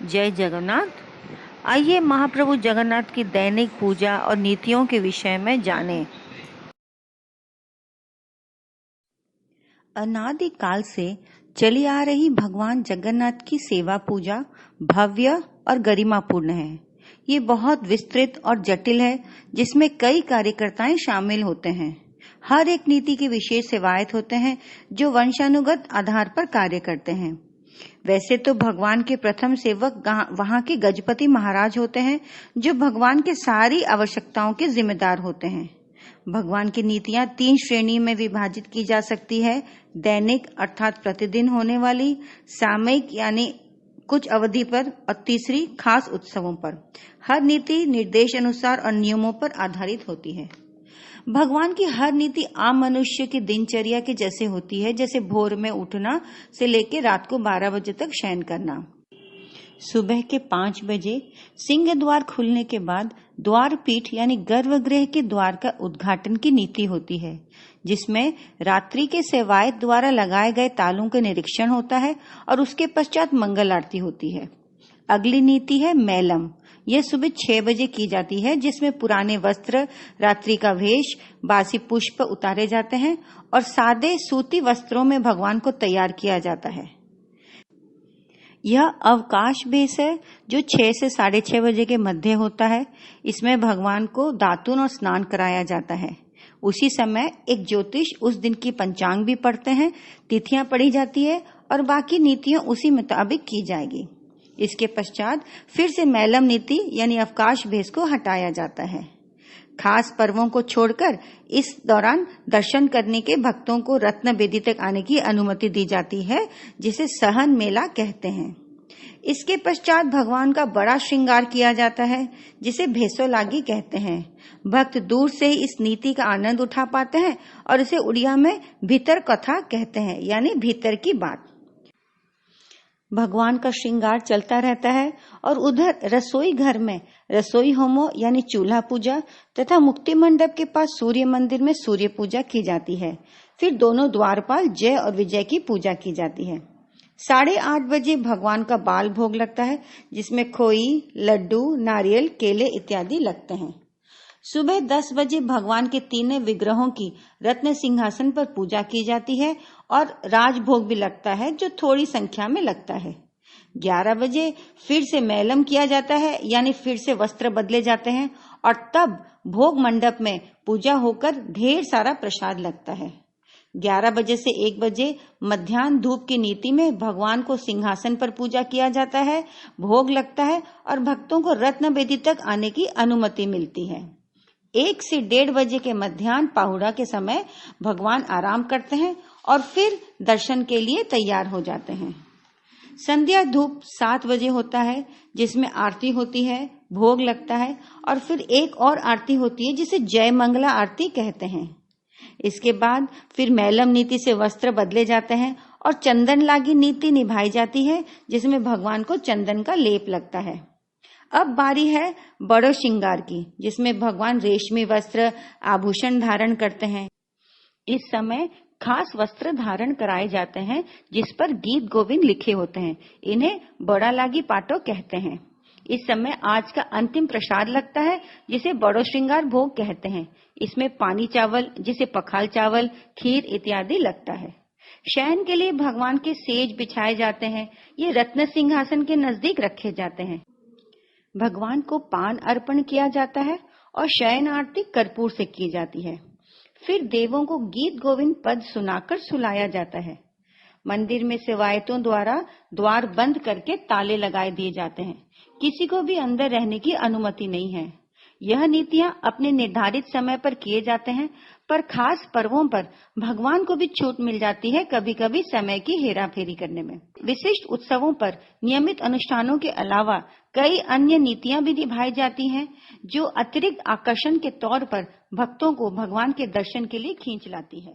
जय जगन्नाथ। आइए महाप्रभु जगन्नाथ की दैनिक पूजा और नीतियों के विषय में जानें। अनादि काल से चली आ रही भगवान जगन्नाथ की सेवा पूजा भव्य और गरिमापूर्ण है। ये बहुत विस्तृत और जटिल है, जिसमें कई कार्यकर्ताएं शामिल होते हैं। हर एक नीति के विशेष सेवायत होते हैं जो वंशानुगत आधार पर कार्य करते हैं। वैसे तो भगवान के प्रथम सेवक वहां के गजपति महाराज होते हैं, जो भगवान के सारी आवश्यकताओं के जिम्मेदार होते हैं। भगवान की नीतियां 3 श्रेणी में विभाजित की जा सकती है: दैनिक अर्थात प्रतिदिन होने वाली, सामयिक यानी कुछ अवधि पर, और तीसरी खास उत्सवों पर। हर नीति निर्देश अनुसार और नियमों पर आधारित होती है। भगवान की हर नीति आम मनुष्य की दिनचर्या के जैसे होती है, जैसे भोर में उठना से लेकर रात को 12 बजे तक शयन करना। सुबह के 5 बजे सिंह द्वार खुलने के बाद द्वार पीठ यानी गर्भगृह के द्वार का उद्घाटन की नीति होती है, जिसमें रात्रि के सेवायत द्वारा लगाए गए तालों का निरीक्षण होता है और उसके पश्चात मंगल आरती होती है। अगली नीति है मैलम। यह सुबह 6 बजे की जाती है, जिसमें पुराने वस्त्र, रात्रि का वेश, बासी पुष्प उतारे जाते हैं और सादे सूती वस्त्रों में भगवान को तैयार किया जाता है। यह अवकाश बेस है जो 6 से 6:30 बजे के मध्य होता है। इसमें भगवान को दातुन और स्नान कराया जाता है। उसी समय एक ज्योतिष उस दिन की पंचांग भी पढ़ते हैं, तिथियां पढ़ी जाती है और बाकी नीतियां उसी मुताबिक की जाएगी। इसके पश्चात फिर से मैलम नीति यानी अवकाश भेष को हटाया जाता है। खास पर्वों को छोड़कर इस दौरान दर्शन करने के भक्तों को रत्न बेदी तक आने की अनुमति दी जाती है, जिसे सहन मेला कहते हैं। इसके पश्चात भगवान का बड़ा श्रृंगार किया जाता है, जिसे भेसोलागी कहते हैं। भक्त दूर से ही इस नीति का आनंद उठा पाते हैं और इसे उड़िया में भीतर कथा कहते हैं, यानी भीतर की बात। भगवान का श्रृंगार चलता रहता है और उधर रसोई घर में रसोई होमो यानी चूल्हा पूजा तथा मुक्ति मंडप के पास सूर्य मंदिर में सूर्य पूजा की जाती है। फिर दोनों द्वारपाल जय और विजय की पूजा की जाती है। 8:30 बजे भगवान का बाल भोग लगता है, जिसमें खोई, लड्डू, नारियल, केले इत्यादि लगते हैं। सुबह 10 बजे भगवान के 3 विग्रहों की रत्न सिंहासन पर पूजा की जाती है और राजभोग भी लगता है, जो थोड़ी संख्या में लगता है। 11 बजे फिर से मैलम किया जाता है, यानी फिर से वस्त्र बदले जाते हैं और तब भोग मंडप में पूजा होकर ढेर सारा प्रसाद लगता है। 11 बजे से 1 बजे मध्याह्न धूप की नीति में भगवान को सिंहासन पर पूजा किया जाता है, भोग लगता है और भक्तों को रत्न बेदी तक आने की अनुमति मिलती है। 1 से 1:30 बजे के मध्याह्न पाहुड़ा के समय भगवान आराम करते हैं और फिर दर्शन के लिए तैयार हो जाते हैं। संध्या धूप 7 बजे होता है, जिसमें आरती होती है, भोग लगता है और फिर एक और आरती होती है, जिसे जय मंगला आरती कहते हैं। इसके बाद फिर मैलम नीति से वस्त्र बदले जाते हैं और चंदन लागी नीति निभाई जाती है, जिसमें भगवान को चंदन का लेप लगता है। अब बारी है बड़ो श्रृंगार की, जिसमें भगवान रेशमी वस्त्र, आभूषण धारण करते हैं। इस समय खास वस्त्र धारण कराए जाते हैं, जिस पर गीत गोविंद लिखे होते हैं। इन्हें बड़ा लागी पाटो कहते हैं। इस समय आज का अंतिम प्रसाद लगता है, जिसे बड़ो श्रृंगार भोग कहते हैं। इसमें पानी चावल, जिसे पखाल चावल, खीर इत्यादि लगता है। शयन के लिए भगवान के सेज बिछाए जाते हैं। ये रत्न सिंहासन के नजदीक रखे जाते हैं। भगवान को पान अर्पण किया जाता है और शयन आरती कर्पूर से की जाती है। फिर देवों को गीत गोविंद पद सुनाकर सुलाया जाता है। मंदिर में सेवायतों द्वारा द्वार बंद करके ताले लगाए दिए जाते हैं। किसी को भी अंदर रहने की अनुमति नहीं है। यह नीतियां अपने निर्धारित समय पर किए जाते हैं, पर खास पर्वों पर भगवान को भी छूट मिल जाती है, कभी कभी समय की हेराफेरी करने में। विशिष्ट उत्सवों पर नियमित अनुष्ठानों के अलावा कई अन्य नीतियां भी निभाई जाती हैं, जो अतिरिक्त आकर्षण के तौर पर भक्तों को भगवान के दर्शन के लिए खींच लाती है।